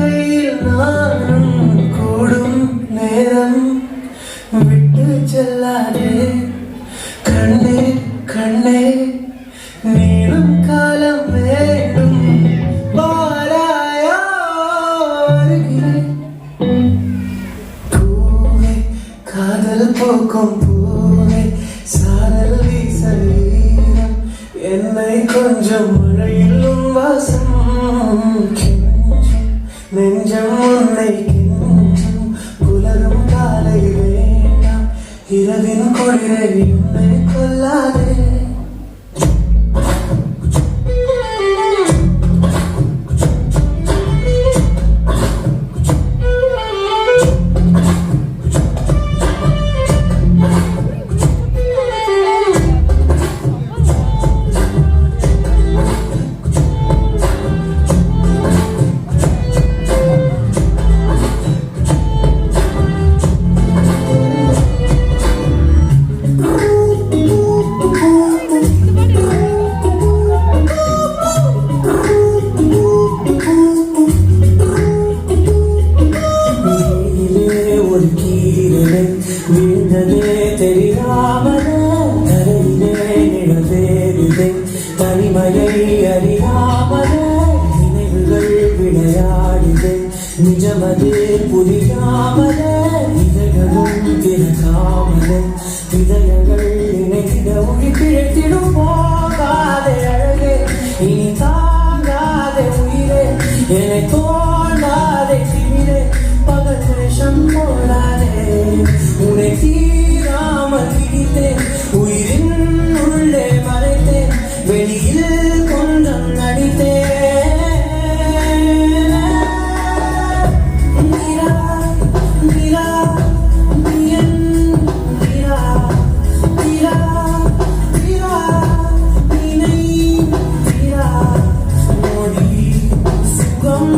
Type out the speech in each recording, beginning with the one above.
வாழ்க்கையில் நானும் கூடும் நேரம் விட்டு செல்லாதே கண்ணே கண்ணே நீளும் காலம் வேண்டும் வாராயா வருகிறேன் பூவே காதல் போக்கும் பூவே சாரல் வீசலீரம் என்னை கொஞ்சம் மழையிலும் வாசம் கெஞ்சும் நெஞ்சம் உன்னை கெஞ்சும் புலரும் காலை வேண்டாம் இரவின் கொடிரை என்னை கொல்லாதே வீழ்ந்ததே தெரியாமலே கரையிலே நிழவேறுதே தனிமையை அறியாமலே நினைவுகள் விளையாடுதே நிஜமது புரியாமலே இதழ்களும் திறக்காமலே இதயங்கள் நினைத்திட ஒளி பிழைத்திடும் போகாதே அழகே இனி தாங்காதே உயிரே என்னை தோண்டாதே திமிரே பகல் வேஷம் போடாதே உன்னை தீராமல் பிடித்தேன் உயிரின் உள்ளே மறைத்தேன் வெளியில் கொஞ்சம் நடித்தேன் மீரா மீரா மீன் மீரா மீரா மீரா மீனை மீரா மோடி சுகம்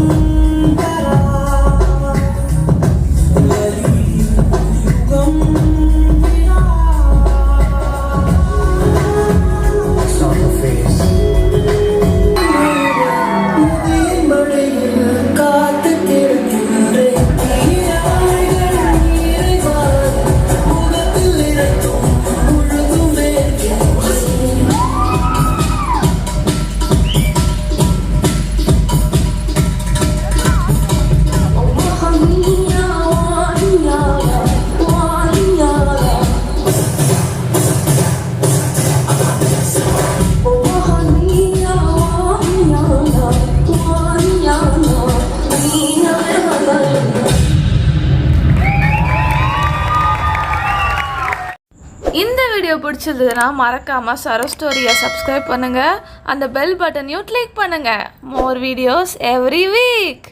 இந்த வீடியோ பிடிச்சிருந்ததுன்னா மறக்காம சரோ ஸ்டோரியை சப்ஸ்கிரைப் பண்ணுங்க, அந்த பெல் பட்டனையும் கிளிக் பண்ணுங்க. More videos every week.